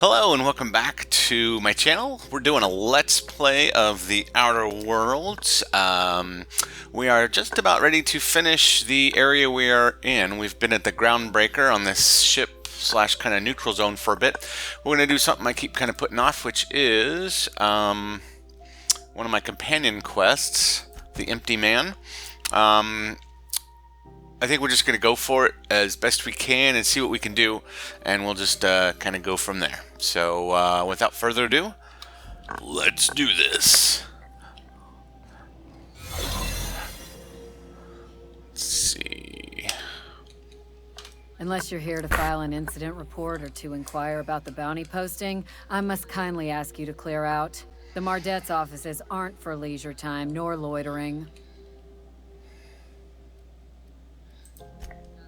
Hello and welcome back to my channel. We're doing a Let's Play of the Outer Worlds. We are just about ready to finish the area we are in. We've been at the Groundbreaker on this ship slash kind of neutral zone for a bit. We're going to do something I keep kind of putting off, which is one of my companion quests, the Empty Man. I think we're just going to go for it as best we can and see what we can do, and we'll just kind of go from there. So without further ado, let's do this. Let's see. Unless you're here to file an incident report or to inquire about the bounty posting, I must kindly ask you to clear out. The Mardet's offices aren't for leisure time nor loitering.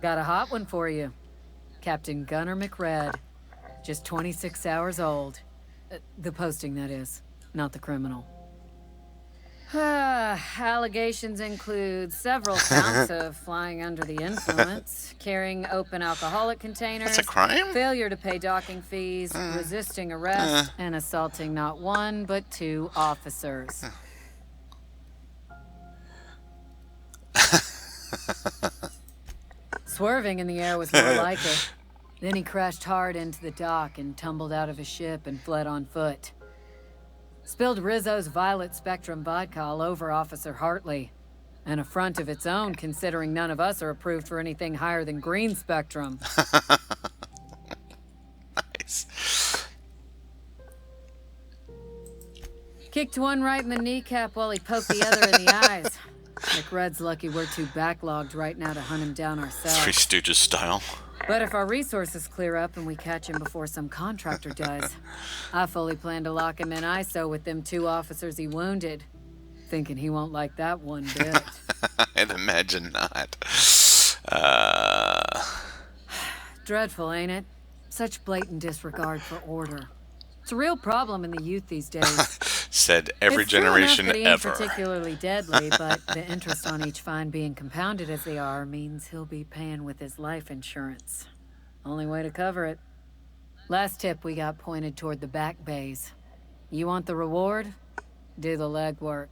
Got a hot one for you. Captain Gunner McRed. Just 26 hours old. The posting, that is, not the criminal. Allegations include several counts of flying under the influence, carrying open alcoholic containers, That's a crime? failure to pay docking fees, resisting arrest, and assaulting not one but two officers. Swerving in the air was more like it. Then he crashed hard into the dock and tumbled out of his ship and fled on foot. Spilled Rizzo's Violet Spectrum vodka all over Officer Hartley. An affront of its own, considering none of us are approved for anything higher than green spectrum. Nice. Kicked one right in the kneecap while he poked the other in the eyes. McRed's lucky we're too backlogged right now to hunt him down ourselves. Three Stooges style. But if our resources clear up and we catch him before some contractor does, I fully plan to lock him in ISO with them two officers he wounded. Thinking he won't like that one bit. I'd imagine not. Dreadful, ain't it? Such blatant disregard for order. It's a real problem in the youth these days. Said every It's true generation enough that he ain't ever. particularly deadly, but the interest on each fine being compounded as they are means he'll be paying with his life insurance. Only way to cover it. Last tip we got pointed toward the back bays. You want the reward? Do the legwork.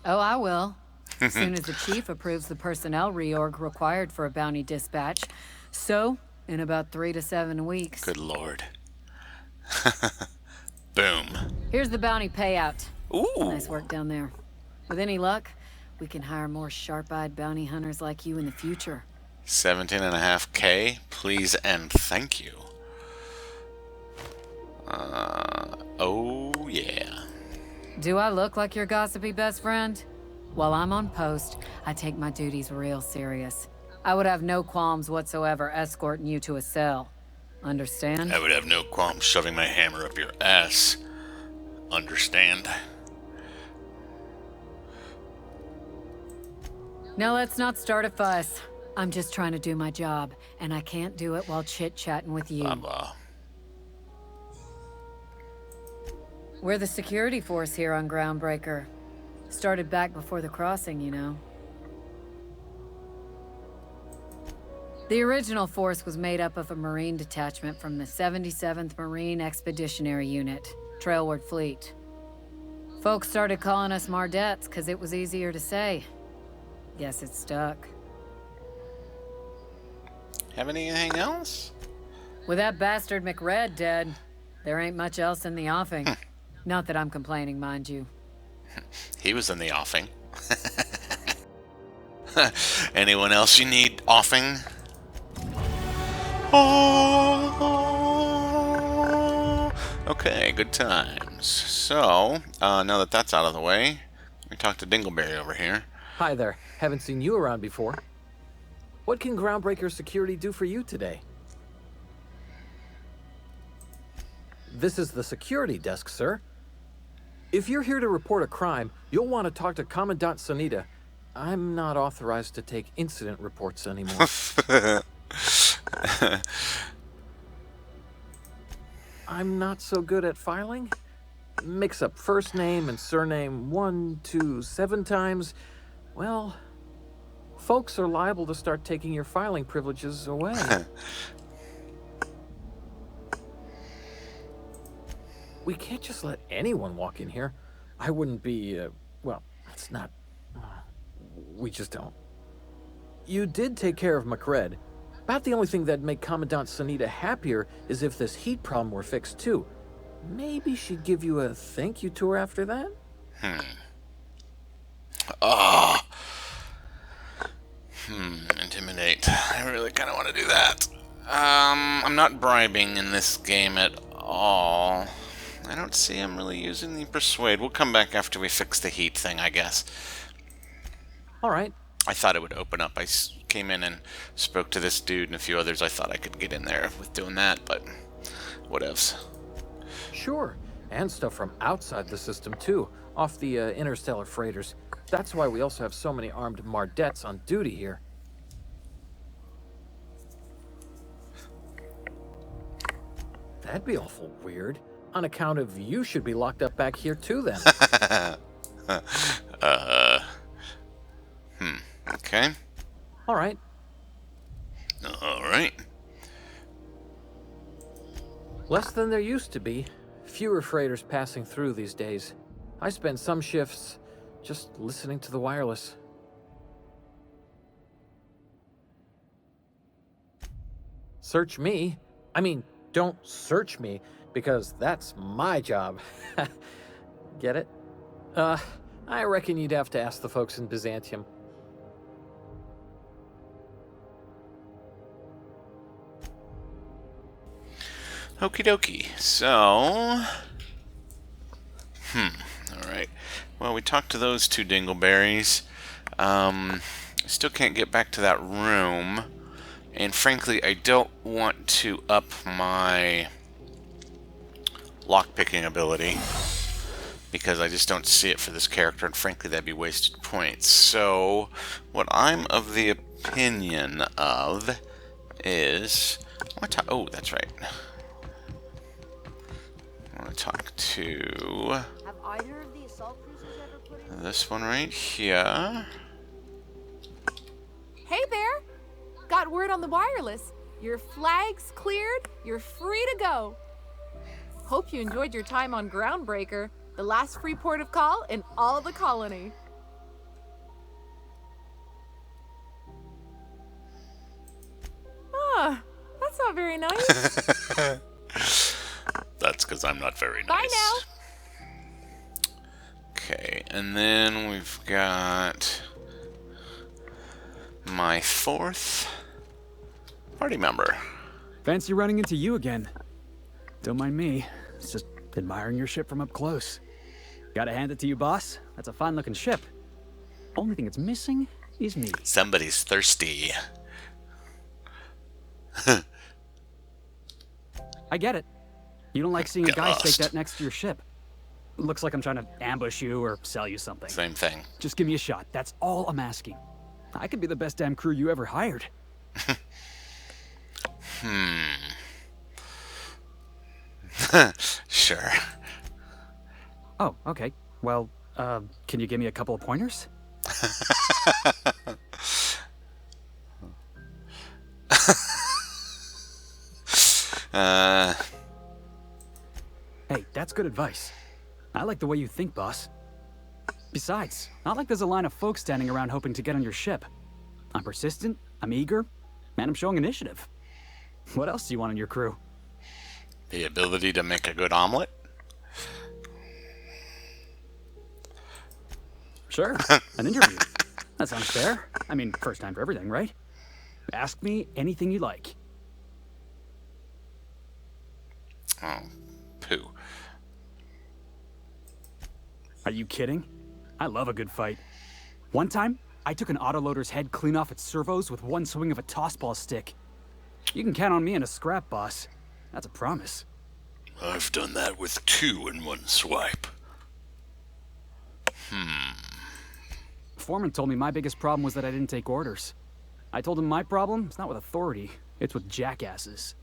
Oh, I will. As soon as the chief approves the personnel reorg required for a bounty dispatch. So, in about 3 to 7 weeks. Good lord. Boom. Here's the bounty payout. Ooh. Nice work down there. With any luck, we can hire more sharp-eyed bounty hunters like you in the future. 17.5K, please and thank you. Oh yeah. Do I look like your gossipy best friend? While I'm on post, I take my duties real serious. I would have no qualms whatsoever escorting you to a cell. Understand? I would have no qualms shoving my hammer up your ass. Understand? Now let's not start a fuss. I'm just trying to do my job, and I can't do it while chit-chatting with you. Blah blah. We're the security force here on Groundbreaker. Started back before the crossing, you know. The original force was made up of a Marine detachment from the 77th Marine Expeditionary Unit, Trailward Fleet. Folks started calling us Mardets because it was easier to say. Guess it stuck. Have anything else? With that bastard McRed dead, there ain't much else in the offing. Not that I'm complaining, mind you. He was in the offing. Anyone else you need offing? Oh, okay, good times. So, now that that's out of the way, we talk to Dingleberry over here. Hi there. Haven't seen you around before. What can Groundbreaker Security do for you today? This is the security desk, sir. If you're here to report a crime, you'll want to talk to Commandant Sanita. I'm not authorized to take incident reports anymore. I'm not so good at filing. Mix up first name and surname 1, 2, 7 times. Well, folks are liable to start taking your filing privileges away. We can't just let anyone walk in here. I wouldn't be, well, it's not... we just don't. You did take care of McRed. About the only thing that'd make Commandant Sunita happier is if this heat problem were fixed too. Maybe she'd give you a thank you tour after that? Intimidate. I really kind of want to do that. I'm not bribing in this game at all. I don't see him really using the persuade. We'll come back after we fix the heat thing, I guess. All right. I thought it would open up. I came in and spoke to this dude and a few others. I thought I could get in there with doing that, but whatevs. Sure. And stuff from outside the system, too. Off the interstellar freighters. That's why we also have so many armed Mardettes on duty here. That'd be awful weird. On account of you should be locked up back here, too, then. Okay. All right. All right. Less than there used to be. Fewer freighters passing through these days. I spend some shifts just listening to the wireless. Search me? I mean, don't search me, because that's my job. Get it? I reckon you'd have to ask the folks in Byzantium. Okie dokie. So... Alright. Well, we talked to those two dingleberries. I still can't get back to that room. And frankly, I don't want to up my lockpicking ability, because I just don't see it for this character, and frankly that'd be wasted points. So what I'm of the opinion of is... oh, that's right. I want to talk to Have either of the assault cruisers ever put in? this one right here. Hey, Bear! Got word on the wireless. Your flag's cleared. You're free to go. Hope you enjoyed your time on Groundbreaker, the last free port of call in all of the colony. Ah, that's not very nice. That's because I'm not very nice. Bye now. Okay, and then we've got my fourth party member. Fancy running into you again. Don't mind me. It's just admiring your ship from up close. Gotta hand it to you, boss. That's a fine-looking ship. Only thing it's missing is me. Somebody's thirsty. I get it. You don't like seeing a guy Ghost. staked out next to your ship. Looks like I'm trying to ambush you or sell you something. Same thing. Just give me a shot. That's all I'm asking. I could be the best damn crew you ever hired. Sure. Oh, okay. Well, can you give me a couple of pointers? Hey, that's good advice. I like the way you think, boss. Besides, not like there's a line of folks standing around hoping to get on your ship. I'm persistent, I'm eager, and I'm showing initiative. What else do you want in your crew? The ability to make a good omelet? Sure, an interview. That sounds fair. I mean, first time for everything, right? Ask me anything you like. Oh, poo. Are you kidding? I love a good fight. One time, I took an autoloader's head clean off its servos with one swing of a tossball stick. You can count on me in a scrap, boss. That's a promise. I've done that with 2 in one swipe. Foreman told me my biggest problem was that I didn't take orders. I told him my problem is not with authority, it's with jackasses.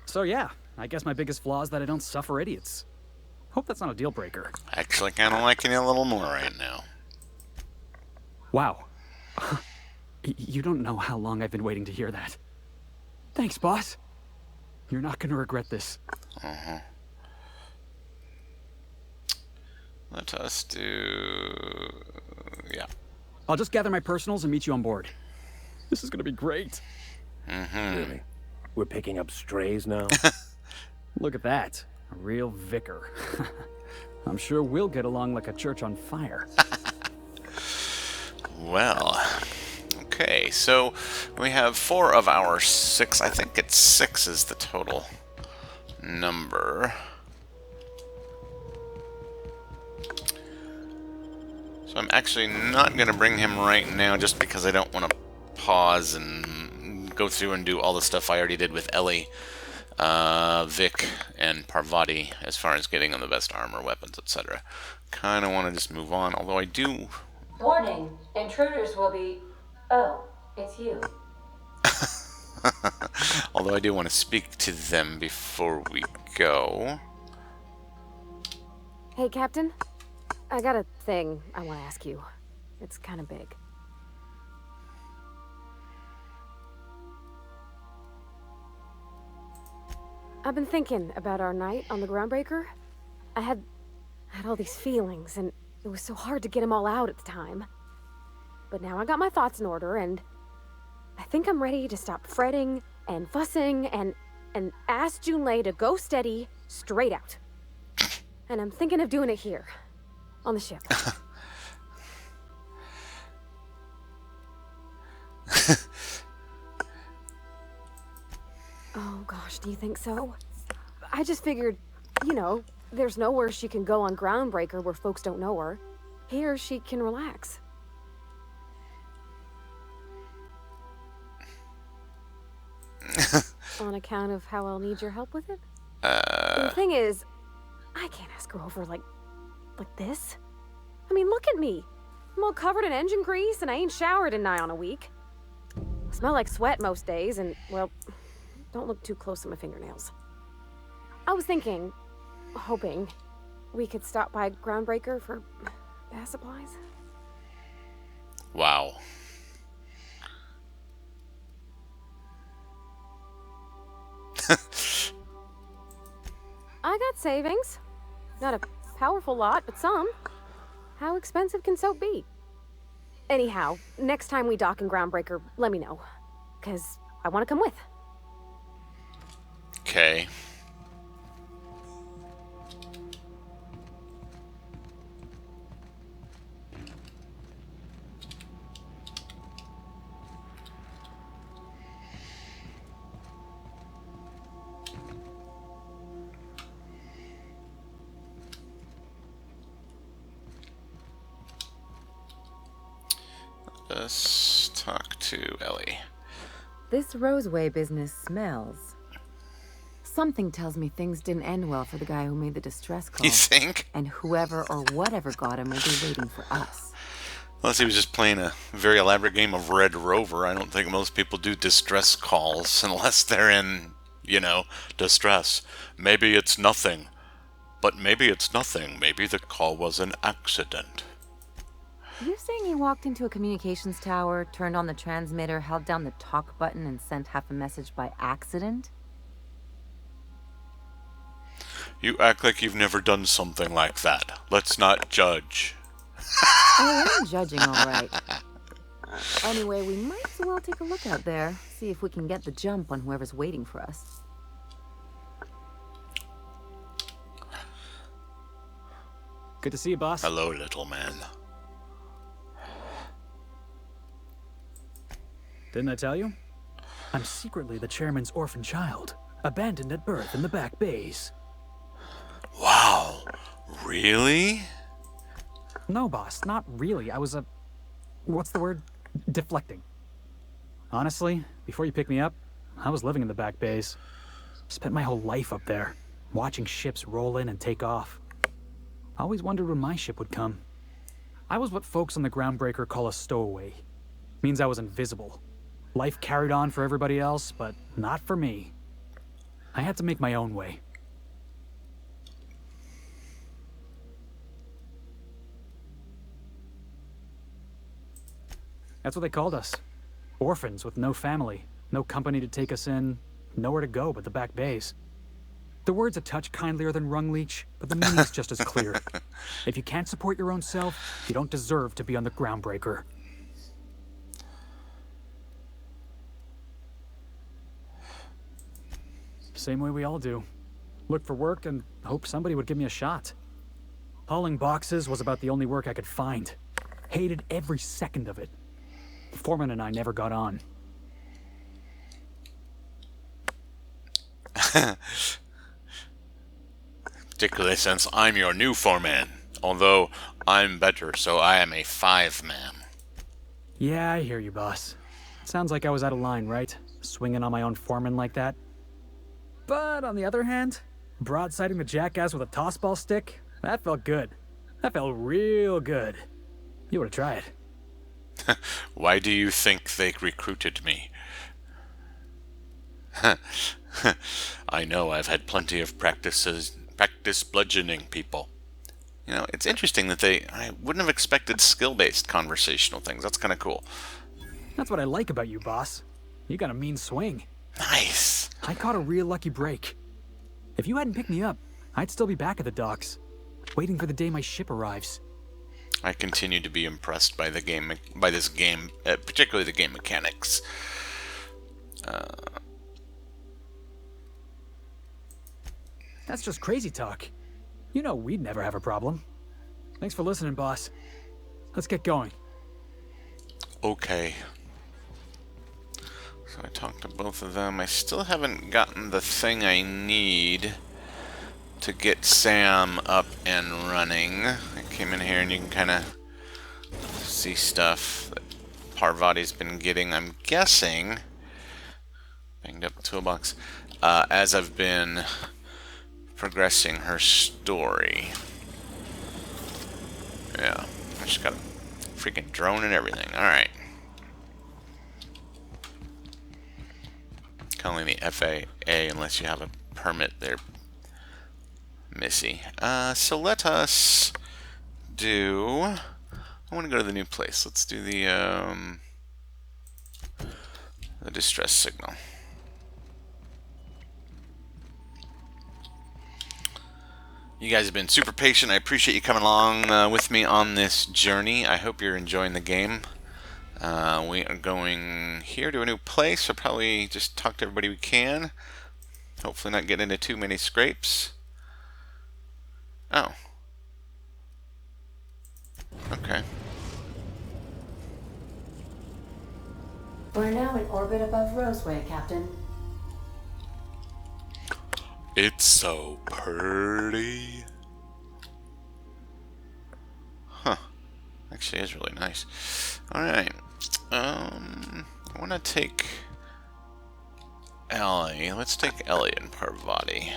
So yeah, I guess my biggest flaw is that I don't suffer idiots. Hope that's not a deal breaker. Actually kind of liking it a little more right now. Wow. You don't know how long I've been waiting to hear that. Thanks, boss. You're not gonna regret this. Let us do... yeah. I'll just gather my personals and meet you on board. This is gonna be great. Really? We're picking up strays now? Look at that. A real vicar. I'm sure we'll get along like a church on fire. Well, okay, so we have 4 of our 6. I think it's 6 is the total number. So I'm actually not going to bring him right now just because I don't want to pause and go through and do all the stuff I already did with Ellie, Vic, and Parvati as far as getting them the best armor, weapons, etc. Kind of want to just move on, although I do... Warning, intruders will be... Oh, it's you. Although I do want to speak to them before we go. Hey, Captain. I got a thing I want to ask you. It's kind of big. I've been thinking about our night on the Groundbreaker. I had all these feelings, and it was so hard to get them all out at the time. But now I got my thoughts in order, and I think I'm ready to stop fretting and fussing and ask Junlei to go steady straight out. And I'm thinking of doing it here, on the ship. Oh gosh, do you think so? I just figured, you know, there's nowhere she can go on Groundbreaker where folks don't know her. Here she can relax. On account of how I'll need your help with it? The thing is, I can't ask her over like this. I mean, look at me. I'm all covered in engine grease and I ain't showered in nigh on a week. I smell like sweat most days and, well, don't look too close at my fingernails. I was thinking, hoping, we could stop by Groundbreaker for bath supplies. Wow. I got savings. Not a powerful lot, but some. How expensive can soap be? Anyhow, next time we dock in Groundbreaker, let me know. 'Cause I want to come with. Okay. Let's talk to Ellie. This Roseway business smells. Something tells me things didn't end well for the guy who made the distress call. You think? And whoever or whatever got him will be waiting for us. Unless he was just playing a very elaborate game of Red Rover. I don't think most people do distress calls unless they're in, you know, distress. Maybe it's nothing. But maybe it's nothing. Maybe the call was an accident. You're saying he walked into a communications tower, turned on the transmitter, held down the talk button, and sent half a message by accident? You act like you've never done something like that. Let's not judge. I am judging, all right. Anyway, we might as well take a look out there, see if we can get the jump on whoever's waiting for us. Good to see you, boss. Hello, little man. Didn't I tell you? I'm secretly the chairman's orphan child, abandoned at birth in the back bays. Wow. Really? No, boss, not really. I was what's the word? Deflecting. Honestly, before you picked me up, I was living in the back bays. Spent my whole life up there, watching ships roll in and take off. I always wondered when my ship would come. I was what folks on the Groundbreaker call a stowaway. Means I was invisible. Life carried on for everybody else, but not for me. I had to make my own way. That's what they called us. Orphans with no family, no company to take us in, nowhere to go but the back bays. The word's a touch kindlier than rung leech, but the meaning's just as clear. If you can't support your own self, you don't deserve to be on the Groundbreaker. Same way we all do. Look for work and hope somebody would give me a shot. Hauling boxes was about the only work I could find. Hated every second of it. Foreman and I never got on. Particularly since I'm your new foreman. Although I'm better, so I am a 5-man. Yeah, I hear you, boss. Sounds like I was out of line, right? Swinging on my own foreman like that. But on the other hand, broadsiding the jackass with a tossball stick, that felt good. That felt real good. You ought to try it. Why do you think they recruited me? I know I've had plenty of practice bludgeoning people. You know, it's interesting that I wouldn't have expected skill-based conversational things. That's kind of cool. That's what I like about you, boss. You got a mean swing. Nice. I caught a real lucky break. If you hadn't picked me up, I'd still be back at the docks, waiting for the day my ship arrives. I continue to be impressed by this game, particularly the game mechanics. That's just crazy talk. You know we'd never have a problem. Thanks for listening, boss. Let's get going. Okay. So I talked to both of them. I still haven't gotten the thing I need to get Sam up and running. I came in here and you can kind of see stuff that Parvati's been getting. I'm guessing, banged up toolbox, as I've been progressing her story. Yeah, she's got a freaking drone and everything. Alright. Only the FAA unless you have a permit there, Missy. So let us do... I want to go to the new place. Let's do the distress signal. You guys have been super patient. I appreciate you coming along with me on this journey. I hope you're enjoying the game. We are going here to a new place. I'll probably just talk to everybody we can. Hopefully not get into too many scrapes. Oh. Okay. We're now in orbit above Roseway, Captain. It's so pretty. Huh. Actually, is really nice. Alright. I want to take Ellie. Let's take Ellie and Parvati.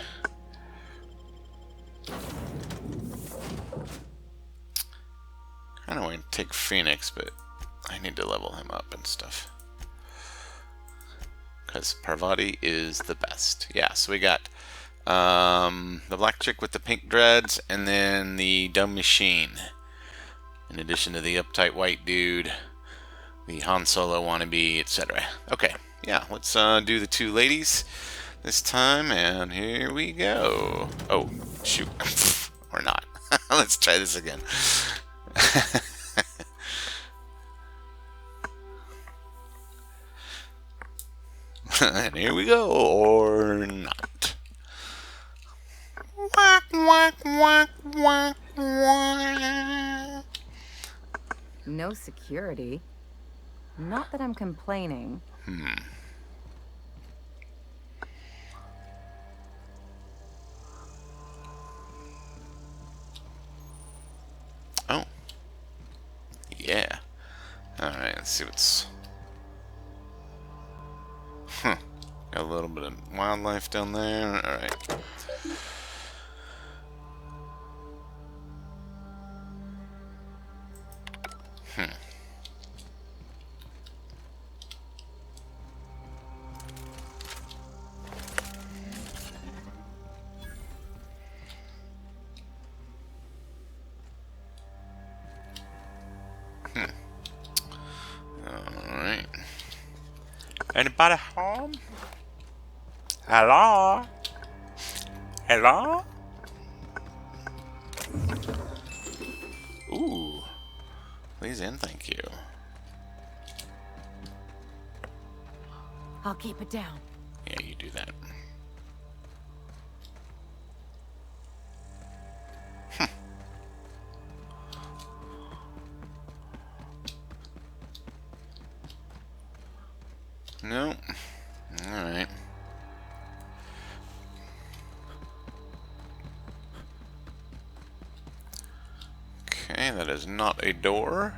Kind of want to take Phoenix, but I need to level him up and stuff. Because Parvati is the best. Yeah, so we got the black chick with the pink dreads, and then the dumb machine. In addition to the uptight white dude, the Han Solo wannabe, etc. Okay, yeah, let's do the two ladies this time, and here we go. Oh, shoot. Or not. Let's try this again. And here we go, or not. Whack, whack, whack, whack, whack. No security. Not that I'm complaining. Oh. Yeah. Alright, let's see what's... Huh. Got a little bit of wildlife down there. Alright. Alright. Anybody home? Hello? Hello? Ooh. Please and thank you. I'll keep it down. Yeah, you do that. No. Alright. Okay, that is not a door.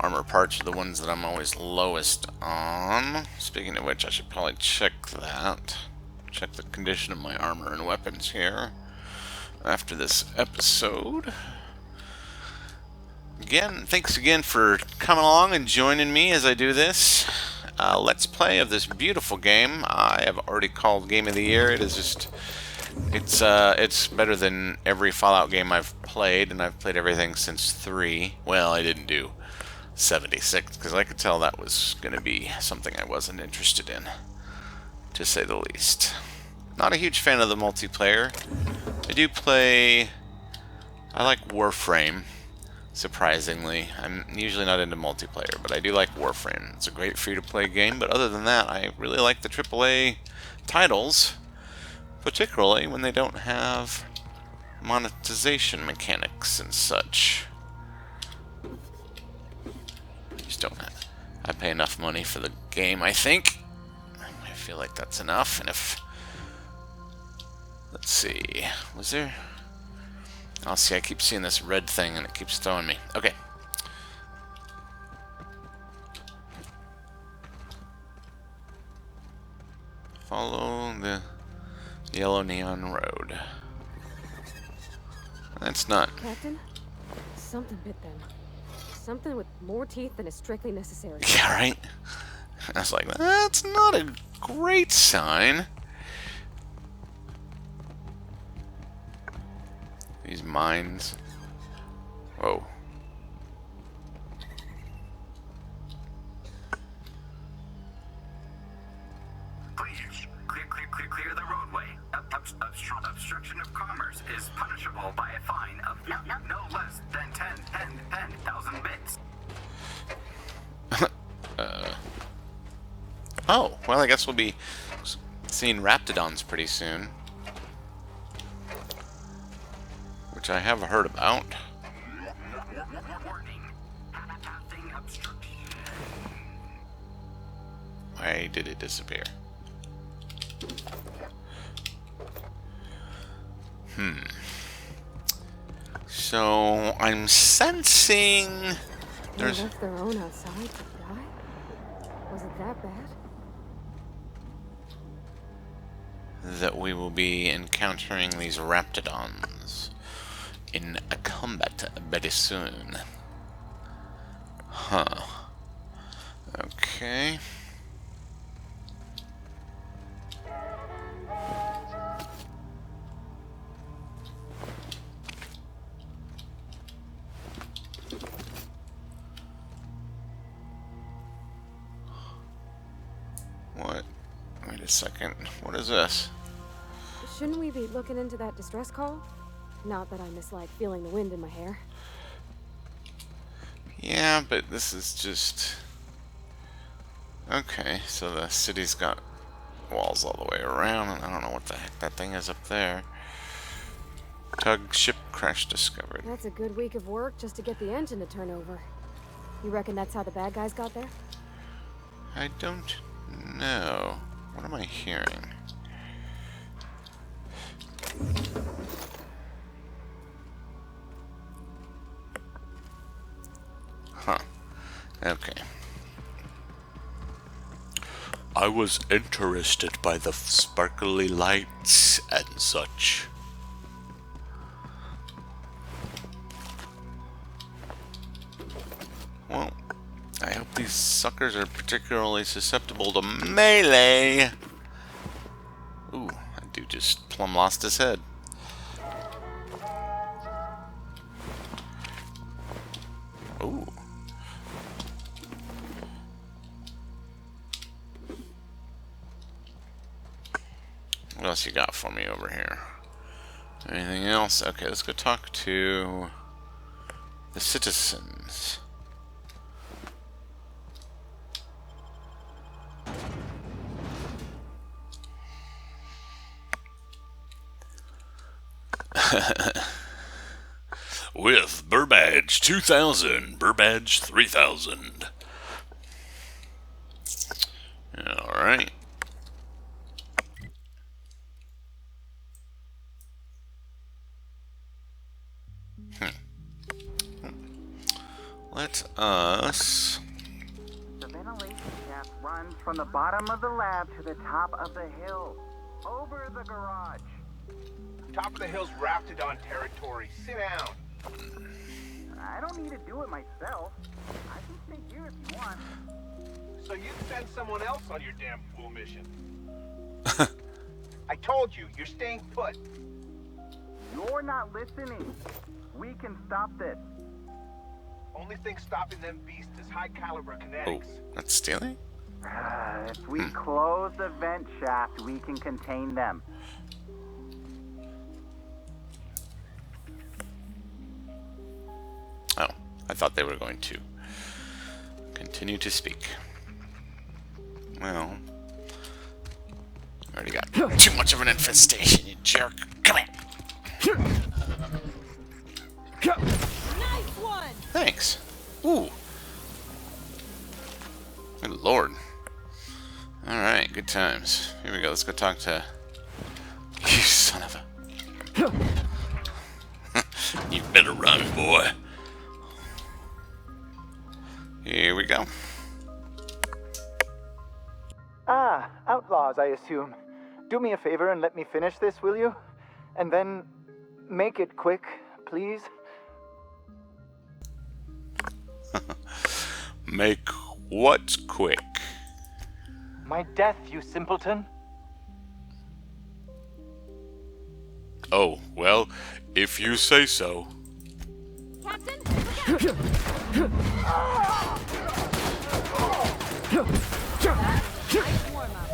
Armor parts are the ones that I'm always lowest on. Speaking of which, I should probably check that. Check the condition of my armor and weapons here after this episode. Again, thanks again for coming along and joining me as I do this Let's Play of this beautiful game. I have already called Game of the Year. It is just, it's better than every Fallout game I've played, and I've played everything since 3. Well, I didn't do 76 because I could tell that was going to be something I wasn't interested in, to say the least. Not a huge fan of the multiplayer. I do play... I like Warframe, surprisingly. I'm usually not into multiplayer, but I do like Warframe. It's a great free-to-play game, but other than that, I really like the AAA titles, particularly when they don't have monetization mechanics and such. I just don't have... I pay enough money for the game, I think. I feel like that's enough, and if... Let's see, was there... I'll see, I keep seeing this red thing and it keeps throwing me. Okay. Follow the yellow neon road. That's not... Captain, something bit them. Something with more teeth than is strictly necessary. Yeah, right? I was like, that's not a great sign. These mines. Whoa. Please, clear the roadway. Obstruction of commerce is punishable by a fine of no less than 10,000 bits. Oh, well, I guess we'll be seeing Raptidons pretty soon. Which I have heard about. Why did it disappear? So I'm sensing They left their own outside to die? Was it that bad? that we will be encountering these Raptidons in a combat very soon. Huh. Okay. What? Wait a second. What is this? Shouldn't we be looking into that distress call? Not that I mislike feeling the wind in my hair. Yeah, but this is just... Okay, so the city's got walls all the way around, and I don't know what the heck that thing is up there. Tug ship crash discovered. That's a good week of work just to get the engine to turn over. You reckon that's how the bad guys got there? I don't know. What am I hearing? Huh. Okay. I was interested by the sparkly lights and such. Well, I hope these suckers are particularly susceptible to melee. Ooh, that dude just plumb lost his head. Ooh. What else you got for me over here? Anything else? Okay, let's go talk to the citizens. With Burbadge 2000, Burbadge 3000. Alright. Let us... The ventilation shaft runs from the bottom of the lab to the top of the hill. Over the garage. Top of the hill's rafted on territory. Sit down. I don't need to do it myself. I can stay here if you want. So you send someone else on your damn fool mission. I told you, you're staying put. You're not listening. We can stop this. Only thing stopping them beasts is high caliber Oh, kinetics. that's stealing? If we close the vent shaft, we can contain them. Oh, I thought they were going to continue to speak. Well, already got too much of an infestation, you jerk. Come here. Nice one! Thanks. Ooh. Good lord. Alright, good times. Here we go, let's go talk to... You son of a... You better run, boy. Here we go. Ah, outlaws, I assume. Do me a favor and let me finish this, will you? And then make it quick, please. Make what quick? My death, you simpleton. Oh, well, if you say so. Captain, look out! Nice warm-up.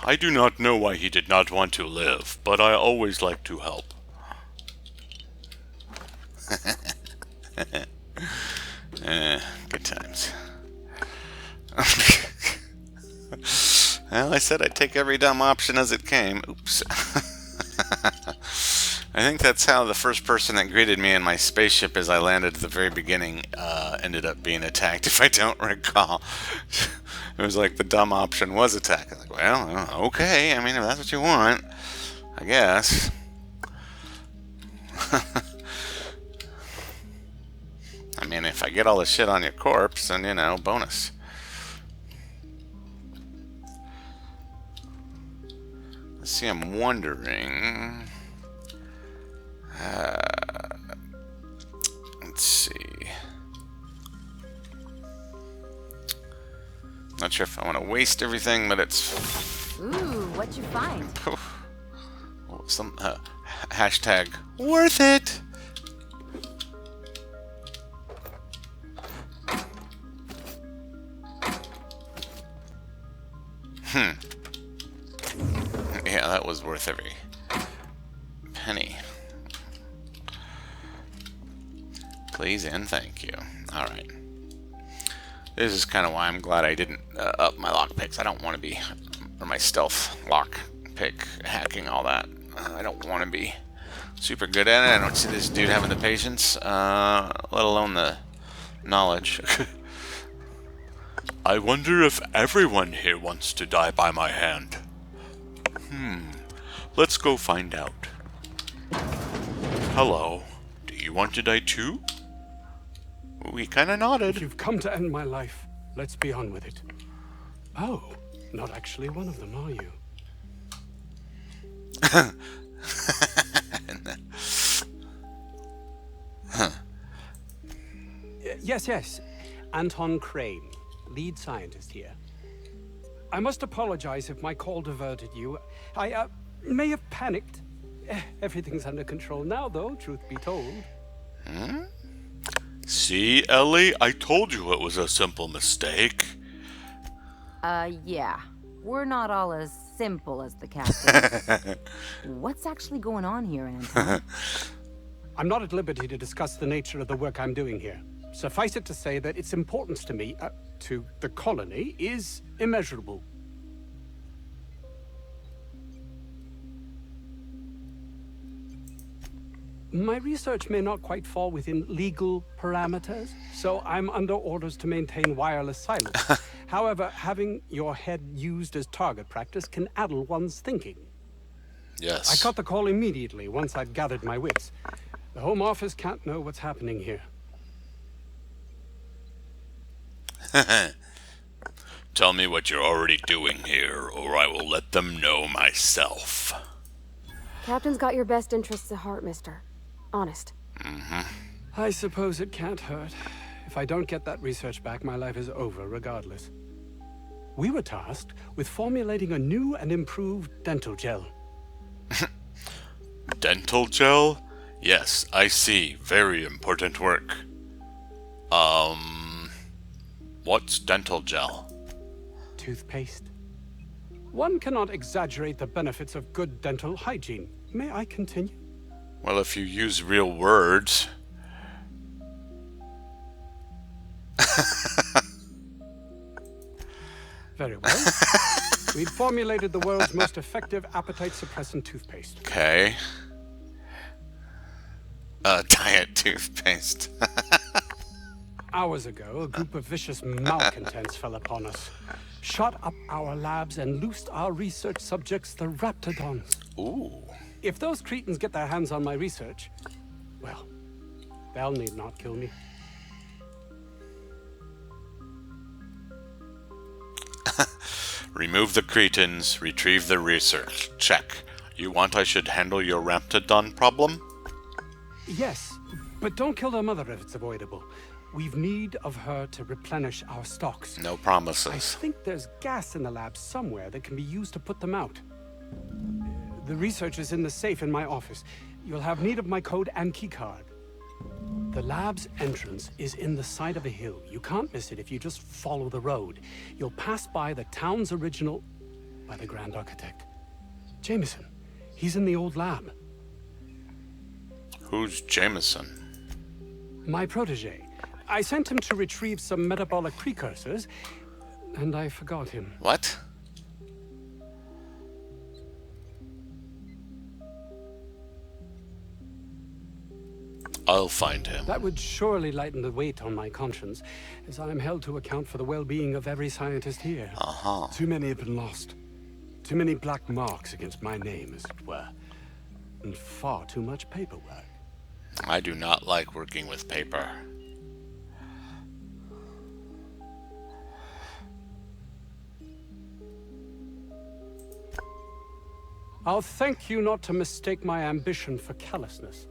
I do not know why he did not want to live, but I always like to help. Good times. Well, I said I'd take every dumb option as it came. Oops. I think that's how the first person that greeted me in my spaceship as I landed at the very beginning ended up being attacked, if I don't recall. It was like the dumb option was attack. I was like, well, okay, I mean, if that's what you want, I guess. I mean, if I get all the shit on your corpse, then, you know, bonus. Let's see, I'm wondering... let's see. Not sure if I want to waste everything, but it's... Ooh, what'd you find? Some hashtag worth it. Yeah, that was worth every penny. Please and thank you. Alright. This is kind of why I'm glad I didn't up my lockpicks. I don't want to be, or my stealth lockpick hacking, all that. I don't want to be super good at it. I don't see this dude having the patience, let alone the knowledge. I wonder if everyone here wants to die by my hand. Let's go find out. Hello. Do you want to die too? We kinda nodded. If you've come to end my life, let's be on with it. Oh, not actually one of them, are you? Yes. Anton Crane. lead scientist here. I must apologize if my call diverted you. I may have panicked. Everything's under control now, though, truth be told. Hmm? See, Ellie? I told you it was a simple mistake. Yeah. We're not all as simple as the captain. What's actually going on here, Anton? I'm not at liberty to discuss the nature of the work I'm doing here. Suffice it to say that its importance to me, to the colony, is immeasurable. My research may not quite fall within legal parameters, so I'm under orders to maintain wireless silence. However, having your head used as target practice can addle one's thinking. Yes. I caught the call immediately once I'd gathered my wits. The Home Office can't know what's happening here. Tell me what you're already doing here, or I will let them know myself. Captain's got your best interests at heart, mister. Honest. I suppose it can't hurt. If I don't get that research back, my life is over regardless. We were tasked with formulating a new and improved dental gel. Dental gel? Yes, I see. Very important work. What's dental gel? Toothpaste. One cannot exaggerate the benefits of good dental hygiene. May I continue? Well, if you use real words. Very well. We'd formulated the world's most effective appetite-suppressant toothpaste. Okay. Diet toothpaste. Hours ago, a group of vicious malcontents fell upon us, shot up our labs, and loosed our research subjects, the raptidons. Ooh. If those cretins get their hands on my research, well, they'll need not kill me. Remove the cretins, retrieve the research. Check. You want I should handle your raptidon problem? Yes, but don't kill their mother if it's avoidable. We've need of her to replenish our stocks. No I promises. think there's gas in the lab somewhere that can be used to put them out. The research is in the safe in my office. You'll have need of my code and keycard. The lab's entrance is in the side of a hill. You can't miss it if you just follow the road. You'll pass by the town's original... by the Grand Architect. Jameson. He's in the old lab. Who's Jameson? My protege. I sent him to retrieve some metabolic precursors, and I forgot him. What? I'll find him. That would surely lighten the weight on my conscience, as I am held to account for the well-being of every scientist here. Too many have been lost. Too many black marks against my name, as it were. And far too much paperwork. I do not like working with paper. I'll thank you not to mistake my ambition for callousness.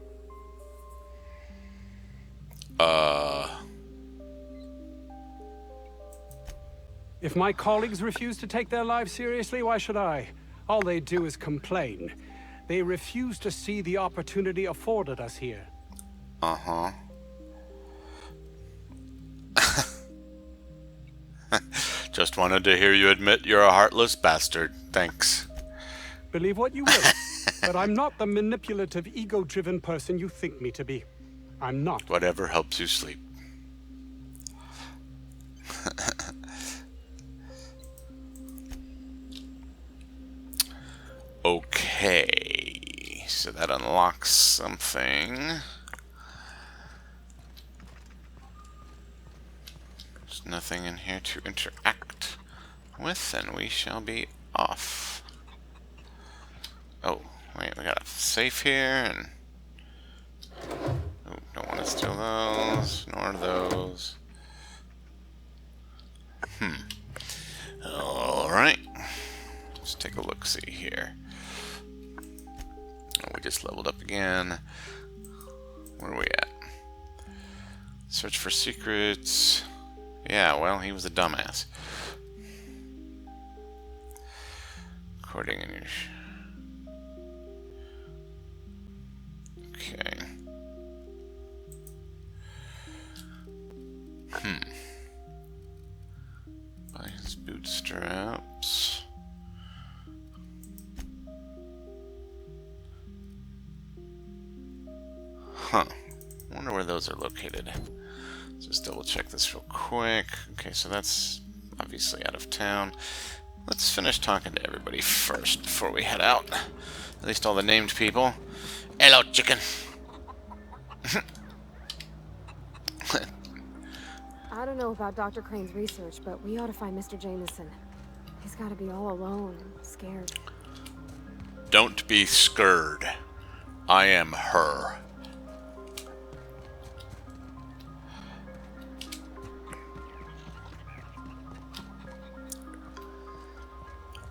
If my colleagues refuse to take their lives seriously, why should I? All they do is complain. They refuse to see the opportunity afforded us here. Uh-huh. Just wanted to hear you admit you're a heartless bastard. Thanks. Believe what you will, but I'm not the manipulative, ego-driven person you think me to be. I'm not. Whatever helps you sleep. Okay, so that unlocks something. There's nothing in here to interact with, and we shall be off. Oh, wait, we got a safe here, and... oh, don't want to steal those, nor those. Alright. Let's take a look-see here. Oh, we just leveled up again. Where are we at? Search for secrets. Yeah, well, he was a dumbass. Recording in your... Okay. By his bootstraps. Huh. Wonder where those are located. Just double check this real quick. Okay, so that's obviously out of town. Let's finish talking to everybody first before we head out. At least all the named people. Hello, chicken. I don't know about Dr. Crane's research, but we ought to find Mr. Jameson. He's got to be all alone and scared. Don't be scared. I am her.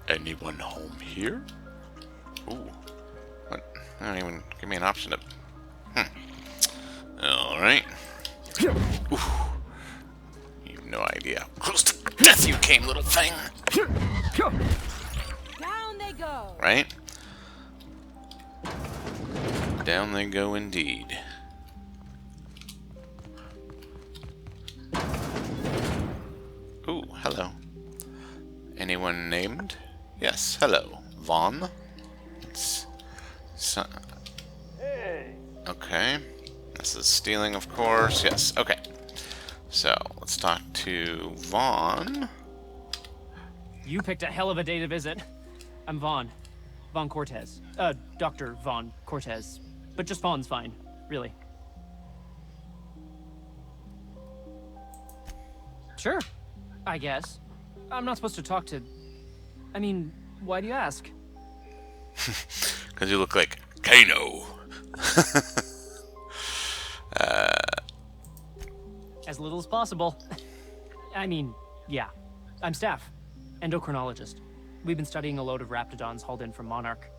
Anyone home here? Ooh. What? I don't even give me an option to... Alright. Ooh. You have no idea how close to death you came, little thing. Down they go. Right? Down they go indeed. Ooh, hello. Anyone named? Yes, hello. Vaughn? Okay. This is stealing, of course. Yes, okay. So, let's talk to Vaughn. You picked a hell of a day to visit. I'm Vaughn. Vaughn Cortez. Dr. Vaughn Cortez. But just Vaughn's fine, really. Sure, I guess. I'm not supposed to talk to... I mean, why do you ask? Because you look like Kano. As little as possible. I mean, yeah. I'm staff. Endocrinologist. We've been studying a load of raptidons hauled in from Monarch.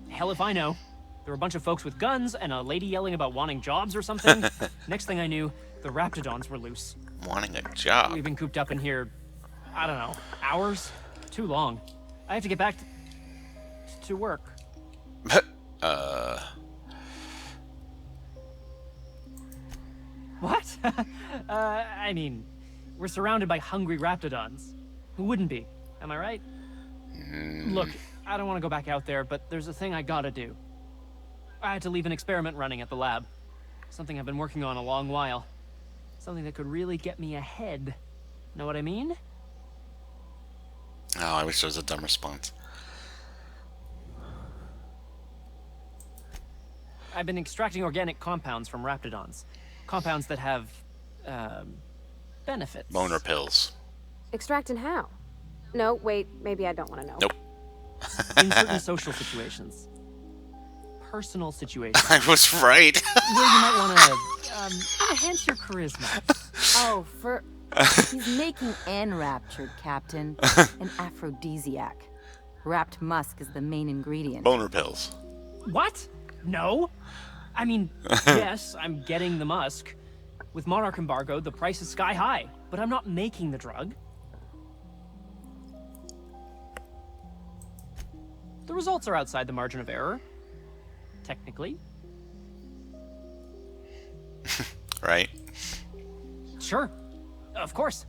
Hell if I know. There were a bunch of folks with guns and a lady yelling about wanting jobs or something. Next thing I knew, the raptidons were loose. Wanting a job? We've been cooped up in here, I don't know, hours? Too long. I have to get back to work. What? I mean, we're surrounded by hungry raptidons. Who wouldn't be? Am I right? Look, I don't want to go back out there, but there's a thing I gotta do. I had to leave an experiment running at the lab. Something I've been working on a long while. Something that could really get me ahead. Know what I mean? Oh, I wish there was a dumb response. I've been extracting organic compounds from raptidons. Compounds that have, benefits. Boner pills. Extracting how? No, wait, maybe I don't want to know. Nope. In certain social situations. Personal situations. I was right. Where you might want to, enhance your charisma. Oh, he's making enraptured, Captain. An aphrodisiac. Wrapped musk is the main ingredient. Boner pills. What? No. I mean, yes, I'm getting the musk. With Monarch embargo, the price is sky high, but I'm not making the drug. The results are outside the margin of error. Technically. Right. Sure. Of course.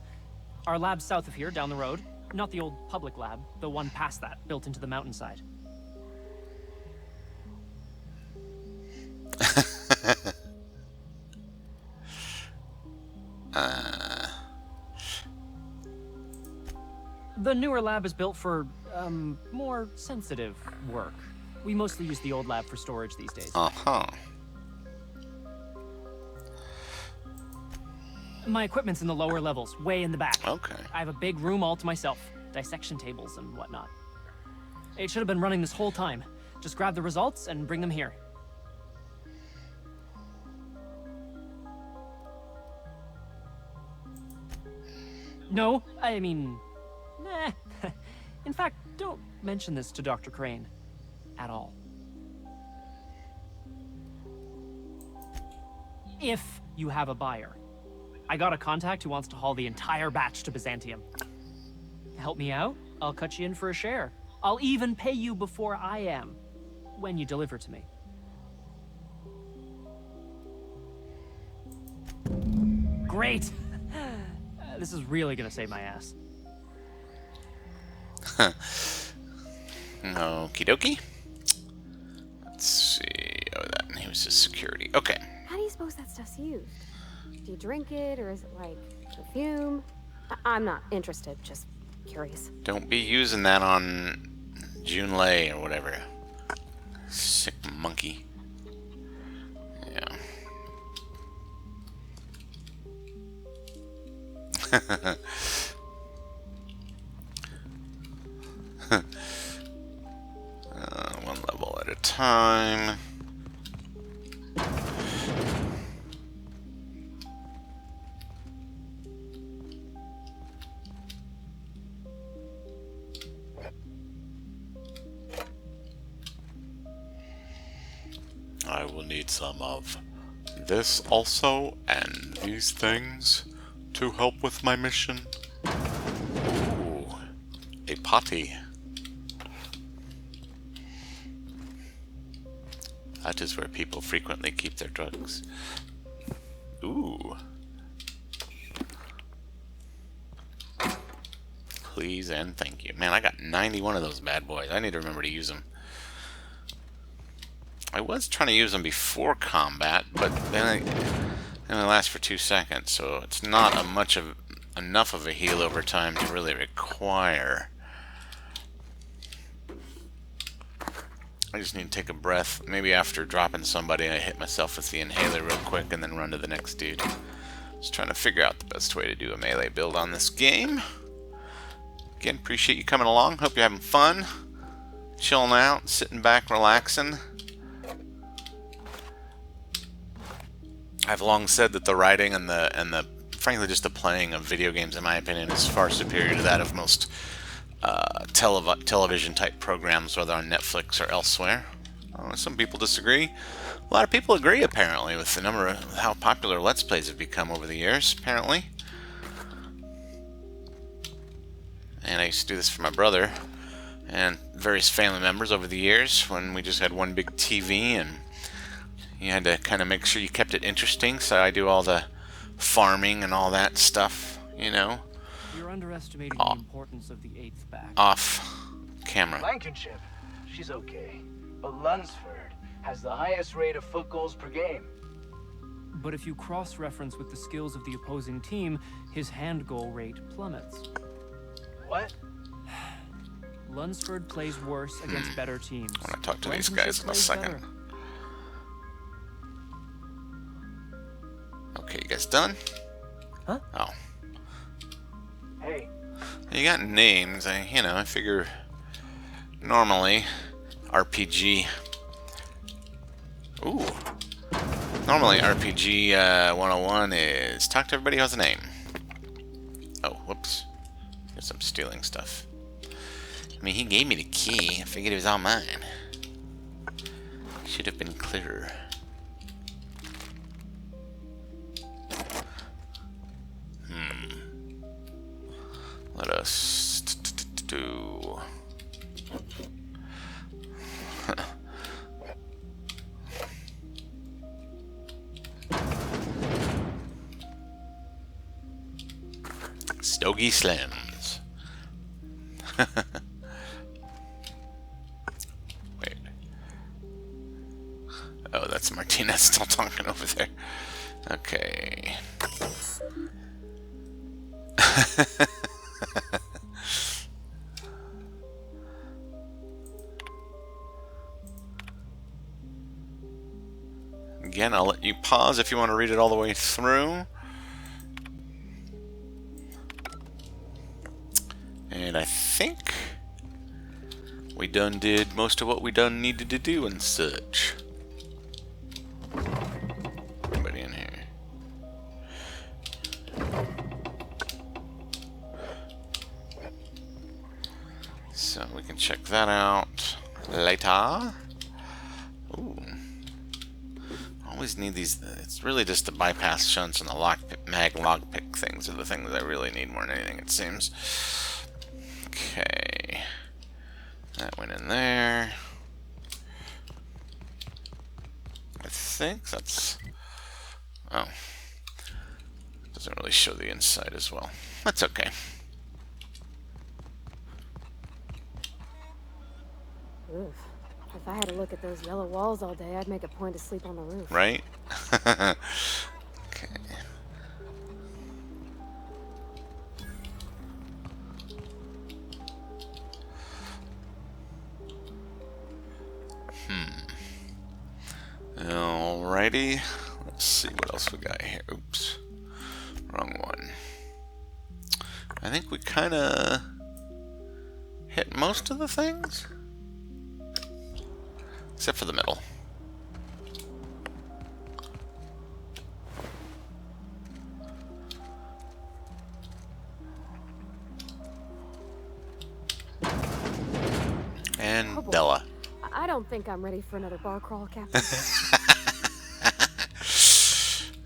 Our lab's south of here, down the road. Not the old public lab, the one past that, built into the mountainside. The newer lab is built for, more sensitive work. We mostly use the old lab for storage these days. Uh-huh. My equipment's in the lower levels, way in the back. Okay. I have a big room all to myself. Dissection tables and whatnot. It should have been running this whole time. Just grab the results and bring them here. No, I mean... Nah. In fact, don't mention this to Dr. Crane. At all. If you have a buyer. I got a contact who wants to haul the entire batch to Byzantium. Help me out, I'll cut you in for a share. I'll even pay you before I am, when you deliver to me. Great! This is really gonna save my ass. Okie dokie. Let's see. Oh, that he was just security. Okay. How do you suppose that stuff's used? Do you drink it, or is it like perfume? I'm not interested, just curious. Don't be using that on Junlei or whatever. Sick monkey. Yeah. One level at a time. I will need some of this also, and these things to help with my mission. Ooh, a potty. That is where people frequently keep their drugs. Ooh. Please and thank you. Man, I got 91 of those bad boys. I need to remember to use them. I was trying to use them before combat, but then they last for 2 seconds, so it's not enough of a heal over time to really require. I just need to take a breath. Maybe after dropping somebody, I hit myself with the inhaler real quick and then run to the next dude. Just trying to figure out the best way to do a melee build on this game. Again, appreciate you coming along. Hope you're having fun, chilling out, sitting back, relaxing. I've long said that the writing and the frankly just the playing of video games, in my opinion, is far superior to that of most television type programs, whether on Netflix or elsewhere. Some people disagree. A lot of people agree, apparently, with the number of how popular Let's Plays have become over the years, apparently. And I used to do this for my brother and various family members over the years when we just had one big TV and you had to kind of make sure you kept it interesting, so I do all the farming and all that stuff, you know. You're underestimating the importance of the 8th back. Off camera. Blankenship, she's okay. But Lunsford has the highest rate of foot goals per game. But if you cross-reference with the skills of the opposing team, his hand goal rate plummets. What? Lunsford plays worse against better teams. I want to talk to these guys in a second. Better. Okay, you guys done? Huh? Oh. Hey. You got names. I figure normally RPG. Ooh. Normally RPG 101 is talk to everybody who has a name. Oh, whoops. Guess I'm stealing stuff. I mean, he gave me the key. I figured it was all mine. Should have been clearer. Let us do. Stogie Slims. Wait. Oh, that's Martinez still talking over there. Okay. Again, I'll let you pause if you want to read it all the way through. And I think we done did most of what we done needed to do and such. Anybody in here? So we can check that out later. Ooh. always need these. It's really just the bypass shunts and the lockpick things are the things I really need more than anything, it seems. Okay. That went in there. I think that's... Oh. Doesn't really show the inside as well. That's okay. Oof. If I had to look at those yellow walls all day, I'd make a point to sleep on the roof. Right? Okay. Alrighty. Let's see what else we got here. Oops. Wrong one. I think we kind of hit most of the things. Except for the middle. And Oh boy. Della. I don't think I'm ready for another bar crawl, Captain.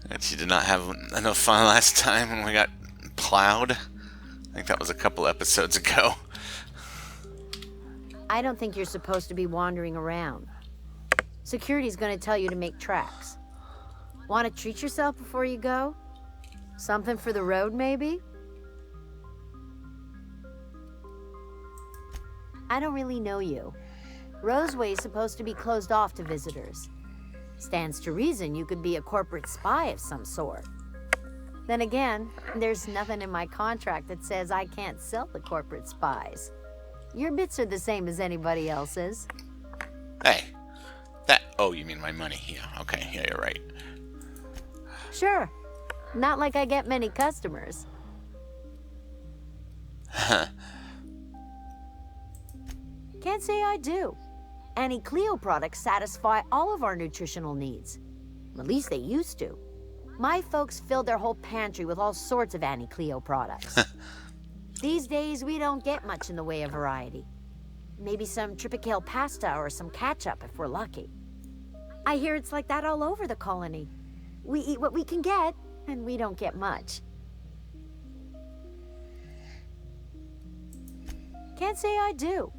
And she did not have enough fun last time when we got plowed. I think that was a couple episodes ago. I don't think you're supposed to be wandering around. Security's gonna tell you to make tracks. Want to treat yourself before you go? Something for the road, maybe? I don't really know you. Roseway's supposed to be closed off to visitors. Stands to reason you could be a corporate spy of some sort. Then again, there's nothing in my contract that says I can't sell the corporate spies. Your bits are the same as anybody else's. Hey. Oh, you mean my money? Yeah, okay. Yeah, you're right. Sure. Not like I get many customers. Can't say I do. Annie Cleo products satisfy all of our nutritional needs. At least they used to. My folks filled their whole pantry with all sorts of Annie Cleo products. These days, we don't get much in the way of variety. Maybe some Tripicale pasta or some ketchup if we're lucky. I hear it's like that all over the colony. We eat what we can get, and we don't get much. Can't say I do.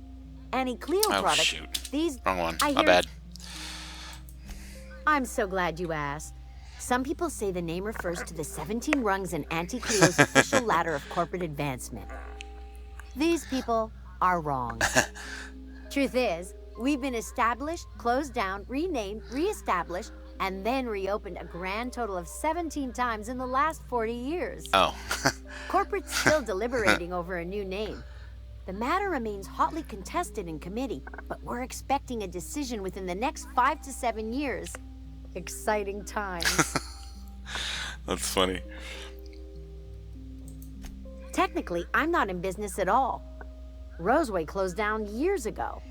Annie Cleo products. Shoot. These. Wrong one. I My hear bad. I'm so glad you asked. Some people say the name refers to the 17 rungs in Auntie Cleo's official ladder of corporate advancement. These people are wrong. Truth is, we've been established, closed down, renamed, reestablished, and then reopened a grand total of 17 times in the last 40 years. Oh. Corporate's still deliberating over a new name. The matter remains hotly contested in committee, but we're expecting a decision within the next 5 to 7 years. Exciting times. That's funny. Technically, I'm not in business at all. Roseway closed down years ago.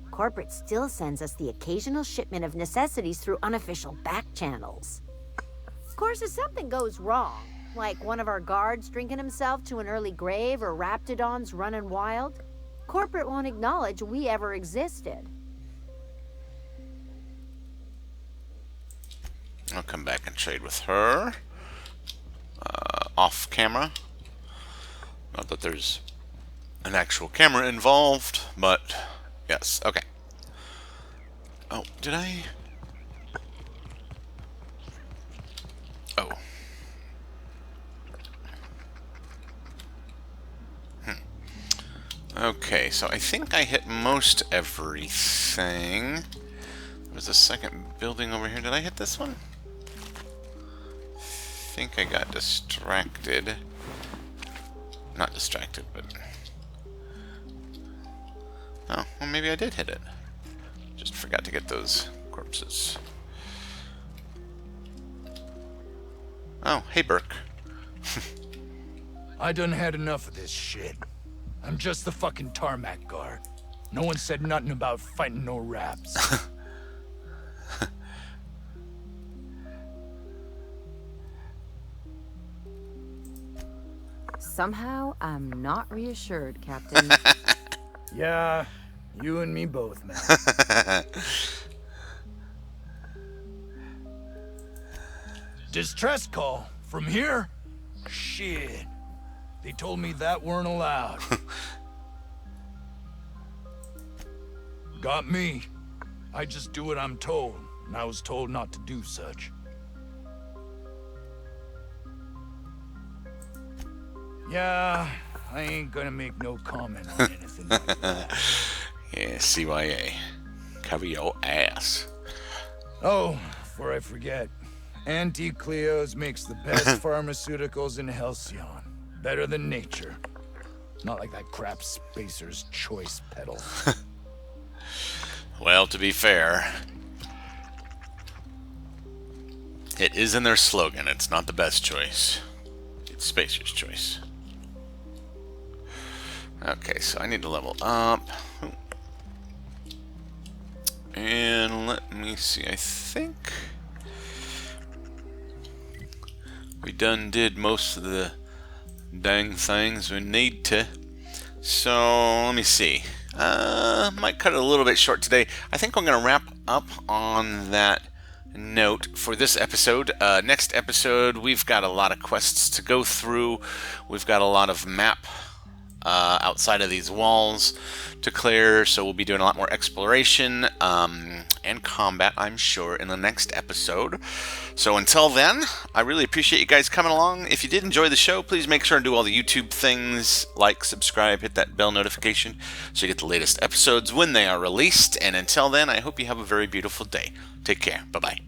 Corporate still sends us the occasional shipment of necessities through unofficial back channels. Of course, if something goes wrong, like one of our guards drinking himself to an early grave or raptidons running wild, corporate won't acknowledge we ever existed. I'll come back and trade with her. Off camera. Not that there's an actual camera involved, but yes, okay. Oh, did I? Oh. Okay, so I think I hit most everything. There's a second building over here. Did I hit this one? I think I got distracted. Not distracted, but... Oh, well maybe I did hit it. Just forgot to get those corpses. Oh, hey Burke. I done had enough of this shit. I'm just the fucking tarmac guard. No one said nothing about fighting no raps. Somehow, I'm not reassured, Captain. Yeah, you and me both, man. Distress call? From here? Shit. They told me that weren't allowed. Got me. I just do what I'm told, and I was told not to do such. Yeah, I ain't gonna make no comment on anything like that. Yeah, CYA. Cover your ass. Oh, before I forget, Auntie Cleo's makes the best pharmaceuticals in Halcyon. Better than nature. Not like that crap Spacer's Choice pedal. Well, to be fair, it is in their slogan. It's not the best choice. It's Spacer's Choice. Okay, so I need to level up. And let me see, I think we done did most of the dang things we need to. So let me see. Might cut it a little bit short today. I think I'm going to wrap up on that note for this episode. Next episode, we've got a lot of quests to go through. We've got a lot of map outside of these walls to clear, so we'll be doing a lot more exploration and combat, I'm sure, in the next episode. So until then, I really appreciate you guys coming along. If you did enjoy the show, please make sure and do all the YouTube things, like, subscribe, hit that bell notification so you get the latest episodes when they are released. And until then, I hope you have a very beautiful day. Take care. Bye-bye.